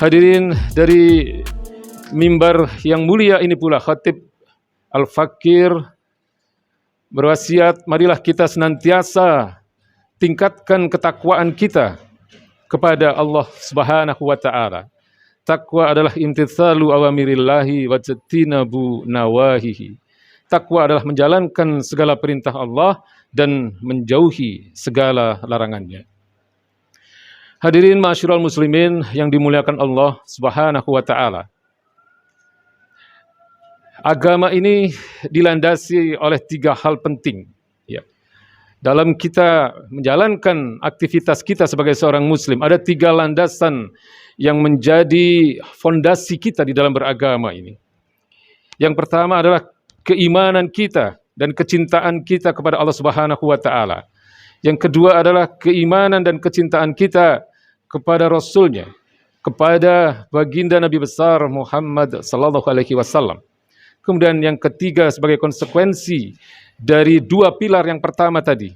Hadirin dari mimbar yang mulia ini pula, Khatib Al-Fakir berwasiat, marilah kita senantiasa tingkatkan ketakwaan kita kepada Allah Subhanahu wa Ta'ala. Takwa adalah imtitsalu awamirillahi wa jtinabu nawahihi. Takwa adalah menjalankan segala perintah Allah dan menjauhi segala larangannya. Hadirin ma'asyiral muslimin yang dimuliakan Allah Subhanahu wa Ta'ala. Agama ini dilandasi oleh 3 hal penting. Ya. Dalam kita menjalankan aktivitas kita sebagai seorang muslim, ada 3 landasan yang menjadi fondasi kita di dalam beragama ini. Yang pertama adalah keimanan kita dan kecintaan kita kepada Allah Subhanahu wa Ta'ala. Yang kedua adalah keimanan dan kecintaan kita kepada Rasulnya, kepada baginda Nabi besar Muhammad sallallahu alaihi wasallam. Kemudian yang ketiga sebagai konsekuensi dari 2 pilar yang pertama tadi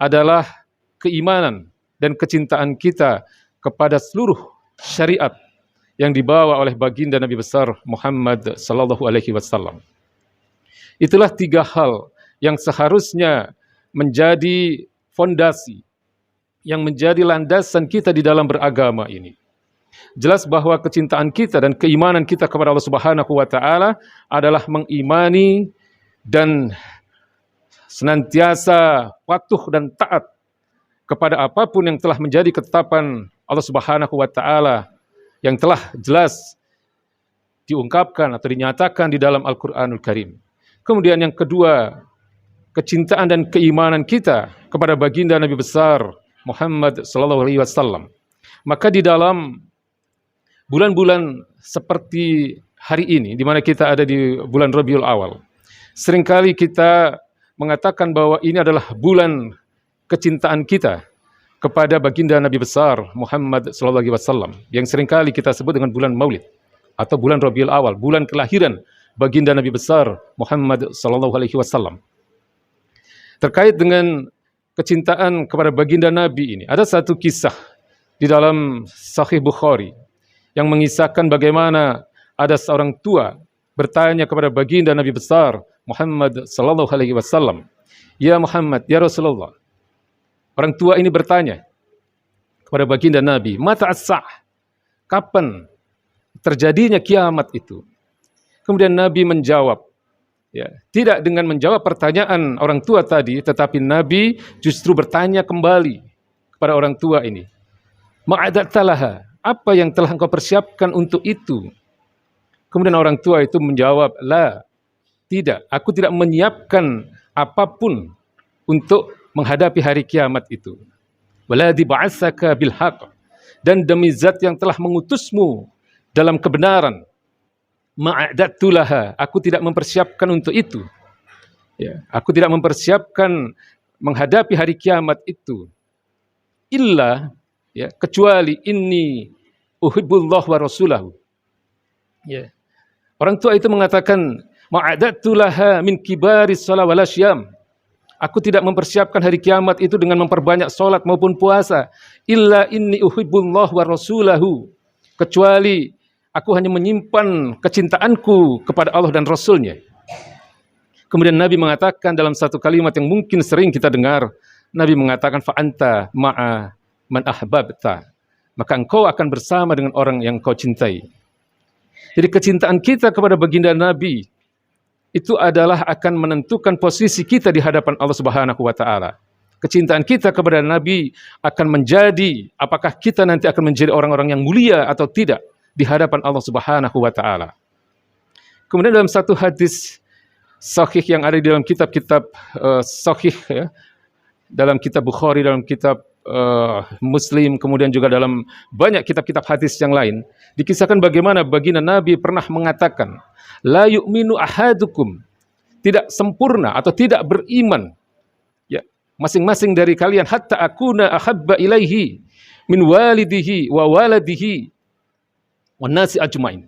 adalah keimanan dan kecintaan kita kepada seluruh syariat yang dibawa oleh baginda Nabi besar Muhammad sallallahu alaihi wasallam. Itulah 3 hal yang seharusnya menjadi fondasi, yang menjadi landasan kita di dalam beragama ini. Jelas bahwa kecintaan kita dan keimanan kita kepada Allah Subhanahu wa Ta'ala adalah mengimani dan senantiasa patuh dan taat kepada apapun yang telah menjadi ketetapan Allah Subhanahu wa Ta'ala yang telah jelas diungkapkan atau dinyatakan di dalam Al-Qur'anul Karim. Kemudian yang kedua, kecintaan dan keimanan kita kepada baginda Nabi besar Muhammad sallallahu alaihi wasallam. Maka di dalam bulan-bulan seperti hari ini, di mana kita ada di bulan Rabiul Awal, seringkali kita mengatakan bahwa ini adalah bulan kecintaan kita kepada baginda Nabi besar Muhammad sallallahu alaihi wasallam, yang seringkali kita sebut dengan bulan Maulid atau bulan Rabiul Awal, bulan kelahiran baginda Nabi besar Muhammad sallallahu alaihi wasallam. Terkait dengan kecintaan kepada baginda Nabi ini, ada satu kisah di dalam Sahih Bukhari yang mengisahkan bagaimana ada seorang tua bertanya kepada baginda Nabi besar Muhammad sallallahu alaihi wasallam, "Ya Muhammad, ya Rasulullah." Orang tua ini bertanya kepada baginda Nabi, "Mata as-sa'ah?" Kapan terjadinya kiamat itu? Kemudian Nabi menjawab, ya, tidak dengan menjawab pertanyaan orang tua tadi, tetapi Nabi justru bertanya kembali kepada orang tua ini, "Ma'adattalaha?" Apa yang telah engkau persiapkan untuk itu? Kemudian orang tua itu menjawab, "La, tidak, aku tidak menyiapkan apapun untuk menghadapi hari kiamat itu. Waladi ba'atsaka bil haqq, dan demi zat yang telah mengutusmu dalam kebenaran, ma'adattu laha, aku tidak mempersiapkan untuk itu." Ya, aku tidak mempersiapkan menghadapi hari kiamat itu. Illa, ya, kecuali inni uhibbullah wa rasulahu. Ya. Orang tua itu mengatakan, ma'adattu laha min kibaris shalah wal asyam. Aku tidak mempersiapkan hari kiamat itu dengan memperbanyak salat maupun puasa. Illa inni uhibbullah wa rasulahu. Kecuali aku hanya menyimpan kecintaanku kepada Allah dan Rasulnya. Kemudian Nabi mengatakan dalam satu kalimat yang mungkin sering kita dengar, Nabi mengatakan, fa'anta ma'a man ahbabta. Maka engkau akan bersama dengan orang yang kau cintai. Jadi kecintaan kita kepada baginda Nabi itu adalah akan menentukan posisi kita di hadapan Allah Subhanahu wa Ta'ala. Kecintaan kita kepada Nabi akan menjadi apakah kita nanti akan menjadi orang-orang yang mulia atau tidak di hadapan Allah Subhanahu wa Ta'ala. Kemudian dalam satu hadis sahih yang ada di dalam kitab-kitab sahih, ya, dalam kitab Bukhari, dalam kitab Muslim, kemudian juga dalam banyak kitab-kitab hadis yang lain, dikisahkan bagaimana baginda Nabi pernah mengatakan, la yu'minu ahadukum, tidak sempurna atau tidak beriman, ya, masing-masing dari kalian, hatta akuna ahabba ilaihi min walidihi wa waladihi wa nasi ajmain.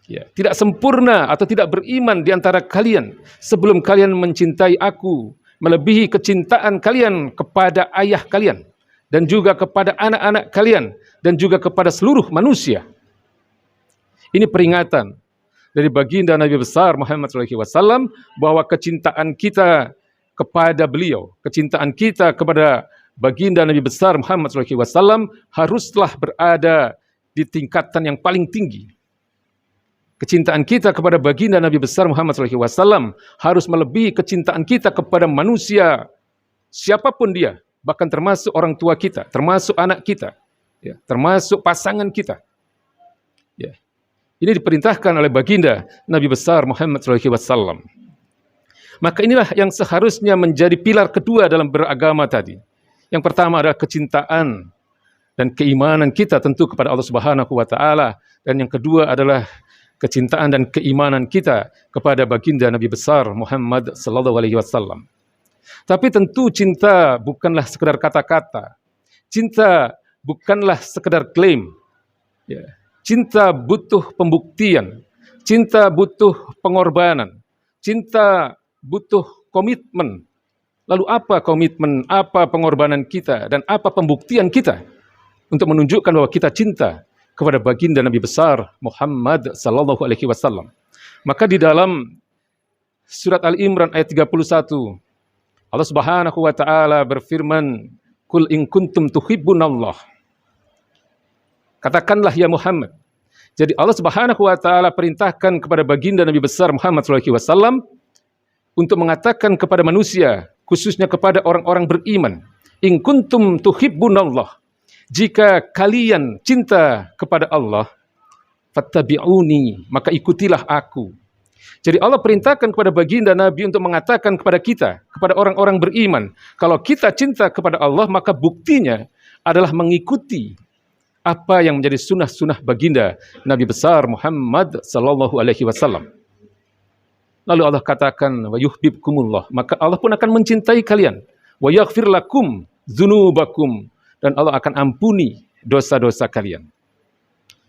Ya, tidak sempurna atau tidak beriman di antara kalian sebelum kalian mencintai aku melebihi kecintaan kalian kepada ayah kalian dan juga kepada anak-anak kalian dan juga kepada seluruh manusia. Ini peringatan dari baginda Nabi besar Muhammad SAW bahwa kecintaan kita kepada beliau, kecintaan kita kepada baginda Nabi besar Muhammad SAW haruslah berada di tingkatan yang paling tinggi. Kecintaan kita kepada baginda Nabi besar Muhammad SAW harus melebihi kecintaan kita kepada manusia, siapapun dia, bahkan termasuk orang tua kita, termasuk anak kita, ya, termasuk pasangan kita. Ya. Ini diperintahkan oleh baginda Nabi besar Muhammad SAW. Maka inilah yang seharusnya menjadi pilar kedua dalam beragama tadi. Yang pertama adalah kecintaan dan keimanan kita tentu kepada Allah Subhanahu wa taala, dan yang kedua adalah kecintaan dan keimanan kita kepada baginda Nabi besar Muhammad sallallahu alaihi wasallam. Tapi tentu cinta bukanlah sekedar kata-kata. Cinta bukanlah sekedar klaim. Ya. Cinta butuh pembuktian. Cinta butuh pengorbanan. Cinta butuh komitmen. Lalu apa komitmen, apa pengorbanan kita, dan apa pembuktian kita untuk menunjukkan bahwa kita cinta kepada baginda Nabi besar Muhammad sallallahu alaihi wasallam? Maka di dalam surat Al-Imran ayat 31, Allah Subhanahu wa taala berfirman, "Qul in kuntum tuhibbunallah." Katakanlah ya Muhammad. Jadi Allah Subhanahu wa taala perintahkan kepada baginda Nabi besar Muhammad sallallahu alaihi wasallam untuk mengatakan kepada manusia, khususnya kepada orang-orang beriman, "In kuntum tuhibbunallah." Jika kalian cinta kepada Allah, fattabi'uni, maka ikutilah aku. Jadi Allah perintahkan kepada baginda Nabi untuk mengatakan kepada kita, kepada orang-orang beriman, kalau kita cinta kepada Allah, maka buktinya adalah mengikuti apa yang menjadi sunnah-sunnah baginda Nabi besar Muhammad sallallahu alaihi wasallam. Lalu Allah katakan, wa yuhibbukumullah, maka Allah pun akan mencintai kalian. Wa yaghfir lakum dzunubakum, dan Allah akan ampuni dosa-dosa kalian.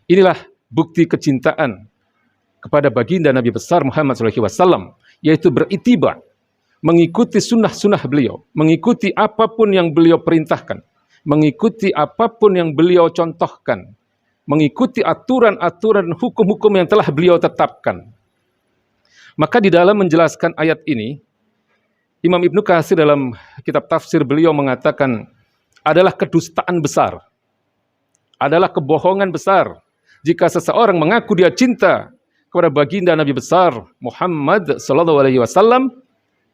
Inilah bukti kecintaan kepada baginda Nabi besar Muhammad sallallahu alaihi wasallam, yaitu berittiba, mengikuti sunnah-sunnah beliau, mengikuti apapun yang beliau perintahkan, mengikuti apapun yang beliau contohkan, mengikuti aturan-aturan hukum-hukum yang telah beliau tetapkan. Maka di dalam menjelaskan ayat ini, Imam Ibnu Katsir dalam kitab tafsir beliau mengatakan, adalah kedustaan besar, adalah kebohongan besar jika seseorang mengaku dia cinta kepada baginda Nabi besar Muhammad sallallahu alaihi wasallam,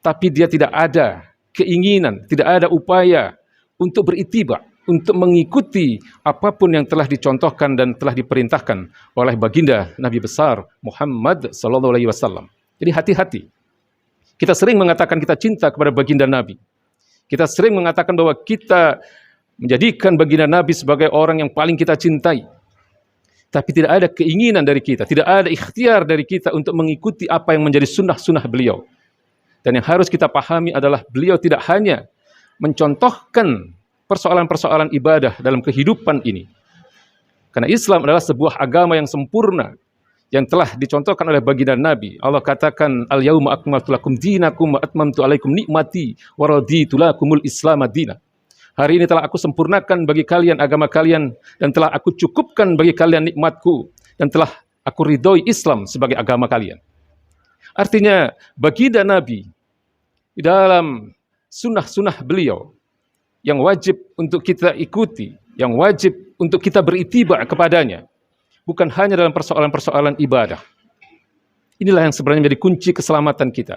tapi dia tidak ada keinginan, tidak ada upaya untuk berittiba, untuk mengikuti apapun yang telah dicontohkan dan telah diperintahkan oleh baginda Nabi besar Muhammad sallallahu alaihi wasallam. Jadi hati-hati. Kita sering mengatakan kita cinta kepada baginda Nabi. Kita sering mengatakan bahwa kita menjadikan baginda Nabi sebagai orang yang paling kita cintai. Tapi tidak ada keinginan dari kita, tidak ada ikhtiar dari kita untuk mengikuti apa yang menjadi sunnah-sunnah beliau. Dan yang harus kita pahami adalah beliau tidak hanya mencontohkan persoalan-persoalan ibadah dalam kehidupan ini. Karena Islam adalah sebuah agama yang sempurna, yang telah dicontohkan oleh baginda Nabi. Allah katakan, "Al-yauma akmaltu lakum dinakum wa atmamtu alaikum nikmati wa raditu lakumul Islam madina." Hari ini telah aku sempurnakan bagi kalian agama kalian, dan telah aku cukupkan bagi kalian nikmatku, dan telah aku ridhoi Islam sebagai agama kalian. Artinya, baginda Nabi di dalam sunnah-sunnah beliau yang wajib untuk kita ikuti, yang wajib untuk kita berittiba kepadanya, bukan hanya dalam persoalan-persoalan ibadah. Inilah yang sebenarnya menjadi kunci keselamatan kita.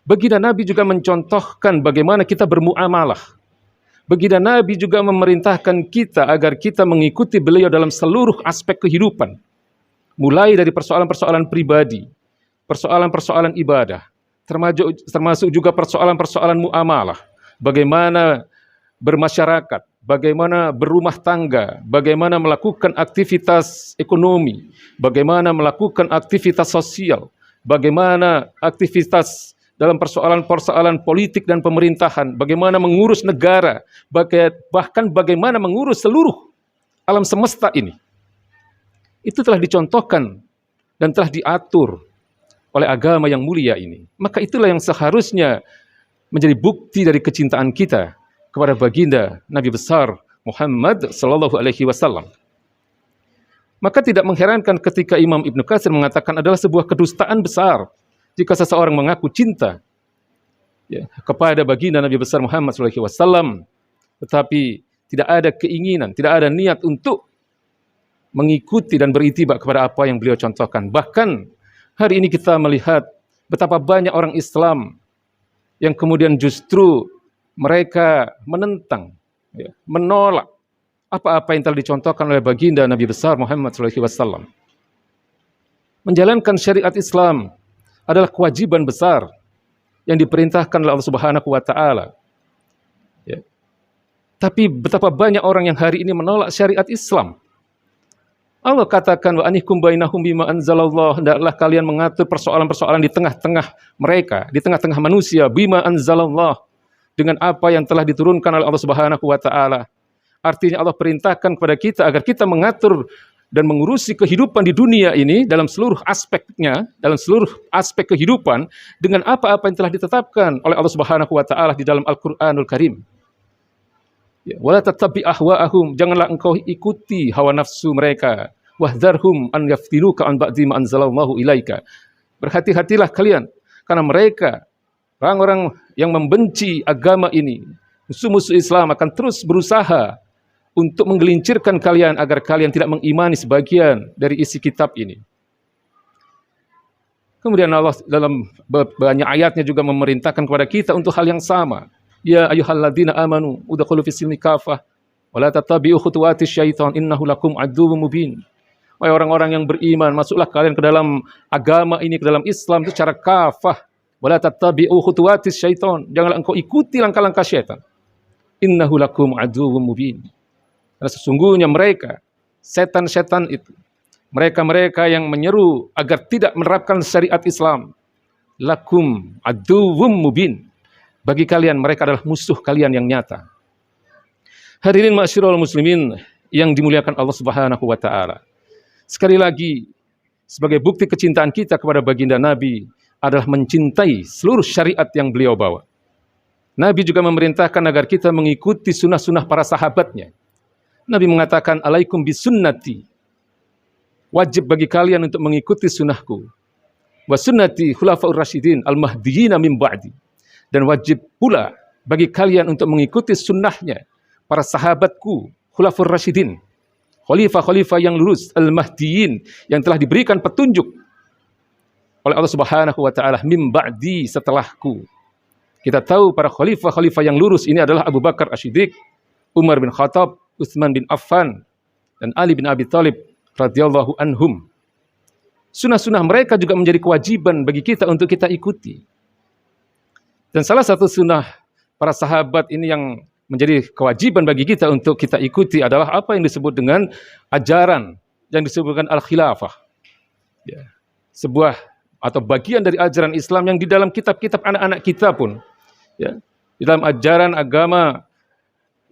Baginda Nabi juga mencontohkan bagaimana kita bermuamalah. Baginda Nabi juga memerintahkan kita agar kita mengikuti beliau dalam seluruh aspek kehidupan. Mulai dari persoalan-persoalan pribadi, persoalan-persoalan ibadah, termasuk juga persoalan-persoalan muamalah. Bagaimana bermasyarakat, bagaimana berumah tangga, bagaimana melakukan aktivitas ekonomi, bagaimana melakukan aktivitas sosial, bagaimana aktivitas dalam persoalan-persoalan politik dan pemerintahan, bagaimana mengurus negara, bahkan bagaimana mengurus seluruh alam semesta ini. Itu telah dicontohkan dan telah diatur oleh agama yang mulia ini. Maka itulah yang seharusnya menjadi bukti dari kecintaan kita kepada baginda Nabi besar Muhammad sallallahu alaihi wasallam. Maka tidak mengherankan ketika Imam Ibnu Katsir mengatakan adalah sebuah kedustaan besar jika seseorang mengaku cinta kepada baginda Nabi besar Muhammad SAW, tetapi tidak ada keinginan, tidak ada niat untuk mengikuti dan beritiba kepada apa yang beliau contohkan. Bahkan hari ini kita melihat betapa banyak orang Islam yang kemudian justru mereka menentang, menolak apa-apa yang telah dicontohkan oleh baginda Nabi besar Muhammad SAW. Menjalankan syariat Islam adalah kewajiban besar yang diperintahkan oleh Allah Subhanahu wa taala. Tapi betapa banyak orang yang hari ini menolak syariat Islam. Allah katakan wa anikum bainahum bima anzalallah, hendaklah kalian mengatur persoalan-persoalan di tengah-tengah mereka, di tengah-tengah manusia, bima anzalallah, dengan apa yang telah diturunkan oleh Allah Subhanahu wa taala. Artinya Allah perintahkan kepada kita agar kita mengatur dan mengurusi kehidupan di dunia ini dalam seluruh aspeknya, dalam seluruh aspek kehidupan dengan apa-apa yang telah ditetapkan oleh Allah Subhanahu wa taala di dalam Al-Qur'anul Karim. Wala tattabi ahwa'ahum, janganlah engkau ikuti hawa nafsu mereka. Wahdharhum an yaftinuka an ba'di ma anzalallahu ilaika. Berhati-hatilah kalian karena mereka orang-orang yang membenci agama ini, musuh-musuh Islam akan terus berusaha untuk menggelincirkan kalian agar kalian tidak mengimani sebagian dari isi kitab ini. Kemudian Allah dalam banyak ayatnya juga memerintahkan kepada kita untuk hal yang sama. Ya ayyuhalladzina amanu udkhulu fis silmi kafah wa la tattabi'u khutuwatis syaitan innahu lakum aduwwum mubin. Wahai orang-orang yang beriman, masuklah kalian ke dalam agama ini, ke dalam Islam secara kafah. Wa la tattabi'u khutuwatis syaitan. Janganlah engkau ikuti langkah-langkah syaitan. Innahu lakum aduwwum mubin. Karena sesungguhnya mereka, setan-setan itu, mereka-mereka yang menyeru agar tidak menerapkan syariat Islam, lakum aduwwum mubin. Bagi kalian mereka adalah musuh kalian yang nyata. Hadirin ma'asyiral muslimin yang dimuliakan Allah Subhanahu wa taala. Sekali lagi, sebagai bukti kecintaan kita kepada baginda Nabi adalah mencintai seluruh syariat yang beliau bawa. Nabi juga memerintahkan agar kita mengikuti sunnah-sunnah para sahabatnya. Nabi mengatakan, alaikum bisunnati. Wajib bagi kalian untuk mengikuti sunnahku. Wa sunnati khulafaur rasyidin al-mahdiyina min ba'di. Dan wajib pula bagi kalian untuk mengikuti sunnahnya para sahabatku, khulafaur rasyidin. Khalifah-khalifah yang lurus, al-mahdiyin, yang telah diberikan petunjuk oleh Allah Subhanahu wa taala min ba'di, setelahku. Kita tahu para khalifah-khalifah yang lurus ini adalah Abu Bakar As-Siddiq, Umar bin Khattab, Utsman bin Affan, dan Ali bin Abi Thalib radhiyallahu anhum. Sunnah-sunnah mereka juga menjadi kewajiban bagi kita untuk kita ikuti. Dan salah satu sunnah para sahabat ini yang menjadi kewajiban bagi kita untuk kita ikuti adalah apa yang disebut dengan ajaran yang disebutkan al-khilafah. Ya, sebuah atau bagian dari ajaran Islam yang di dalam kitab-kitab anak-anak kita pun, ya, di dalam ajaran agama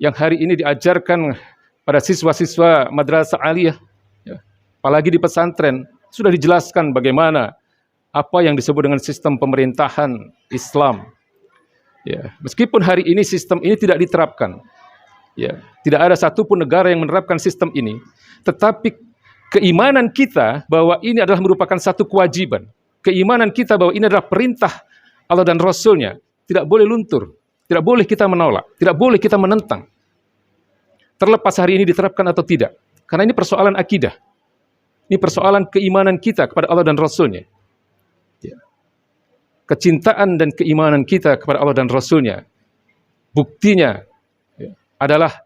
yang hari ini diajarkan pada siswa-siswa madrasah aliyah, ya, apalagi di pesantren, sudah dijelaskan bagaimana apa yang disebut dengan sistem pemerintahan Islam. Ya, meskipun hari ini sistem ini tidak diterapkan, ya, tidak ada satupun negara yang menerapkan sistem ini, tetapi keimanan kita bahwa ini adalah merupakan satu kewajiban, keimanan kita bahwa ini adalah perintah Allah dan Rasul-Nya, tidak boleh luntur, tidak boleh kita menolak, tidak boleh kita menentang. Terlepas hari ini diterapkan atau tidak, karena ini persoalan akidah, ini persoalan keimanan kita kepada Allah dan Rasul-Nya. Ya. Kecintaan dan keimanan kita kepada Allah dan Rasul-Nya, buktinya, ya, adalah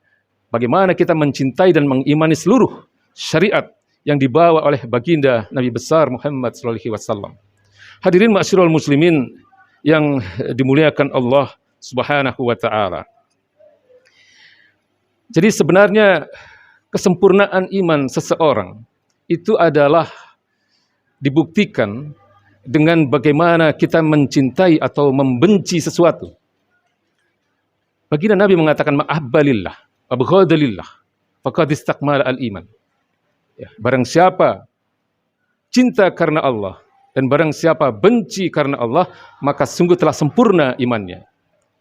bagaimana kita mencintai dan mengimani seluruh syariat yang dibawa oleh baginda Nabi besar Muhammad SAW. Hadirin ma'asyiral muslimin yang dimuliakan Allah Subhanahu wa taala. Jadi sebenarnya kesempurnaan iman seseorang itu adalah dibuktikan dengan bagaimana kita mencintai atau membenci sesuatu. Baginda Nabi mengatakan ma'abbalillah, abghadalillah, faqad istakmala al-iman. Ya, barang siapa cinta karena Allah dan barang siapa benci karena Allah, maka sungguh telah sempurna imannya.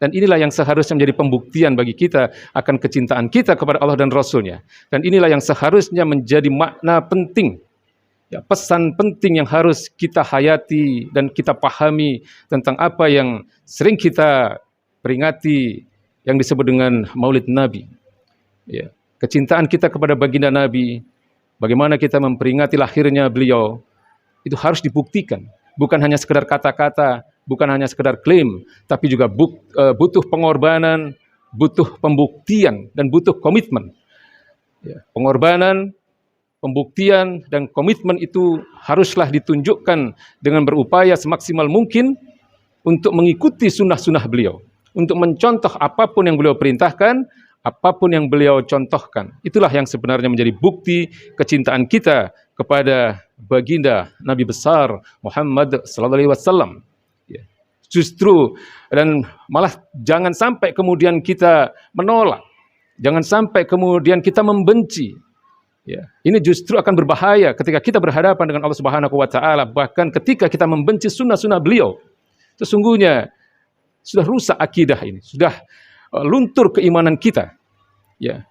Dan inilah yang seharusnya menjadi pembuktian bagi kita akan kecintaan kita kepada Allah dan Rasul-Nya. Dan inilah yang seharusnya menjadi makna penting, ya, pesan penting yang harus kita hayati dan kita pahami tentang apa yang sering kita peringati yang disebut dengan Maulid Nabi. Ya, kecintaan kita kepada baginda Nabi, bagaimana kita memperingati lahirnya beliau, itu harus dibuktikan. Bukan hanya sekedar kata-kata, bukan hanya sekedar klaim, tapi juga butuh pengorbanan, butuh pembuktian, dan butuh komitmen. Ya, pengorbanan, pembuktian, dan komitmen itu haruslah ditunjukkan dengan berupaya semaksimal mungkin untuk mengikuti sunnah-sunnah beliau, untuk mencontoh apapun yang beliau perintahkan, apapun yang beliau contohkan. Itulah yang sebenarnya menjadi bukti kecintaan kita kepada baginda Nabi besar Muhammad sallallahu alaihi wasallam. Ya. Justru dan malah jangan sampai kemudian kita menolak, jangan sampai kemudian kita membenci. Ya. Ini justru akan berbahaya ketika kita berhadapan dengan Allah Subhanahu wa taala, bahkan ketika kita membenci sunnah-sunnah beliau. Sesungguhnya sudah rusak akidah ini, sudah luntur keimanan kita. Ya.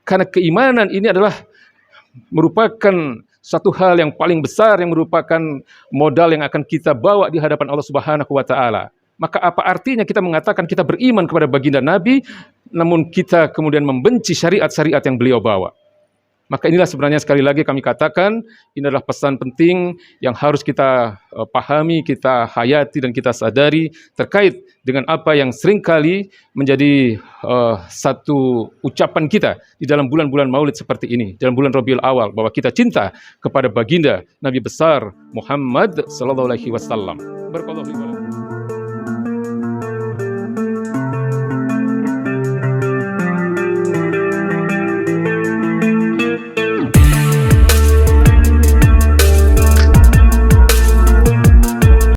Karena keimanan ini adalah merupakan satu hal yang paling besar, yang merupakan modal yang akan kita bawa di hadapan Allah Subhanahu wa taala. Maka apa artinya kita mengatakan kita beriman kepada baginda Nabi, namun kita kemudian membenci syariat-syariat yang beliau bawa? Maka inilah sebenarnya sekali lagi kami katakan, ini adalah pesan penting yang harus kita pahami, kita hayati, dan kita sadari terkait dengan apa yang seringkali menjadi satu ucapan kita di dalam bulan-bulan Maulid seperti ini, dalam bulan Rabiul Awal, bahwa kita cinta kepada baginda Nabi besar Muhammad sallallahu alaihi wasallam. Barakallahu fiikum.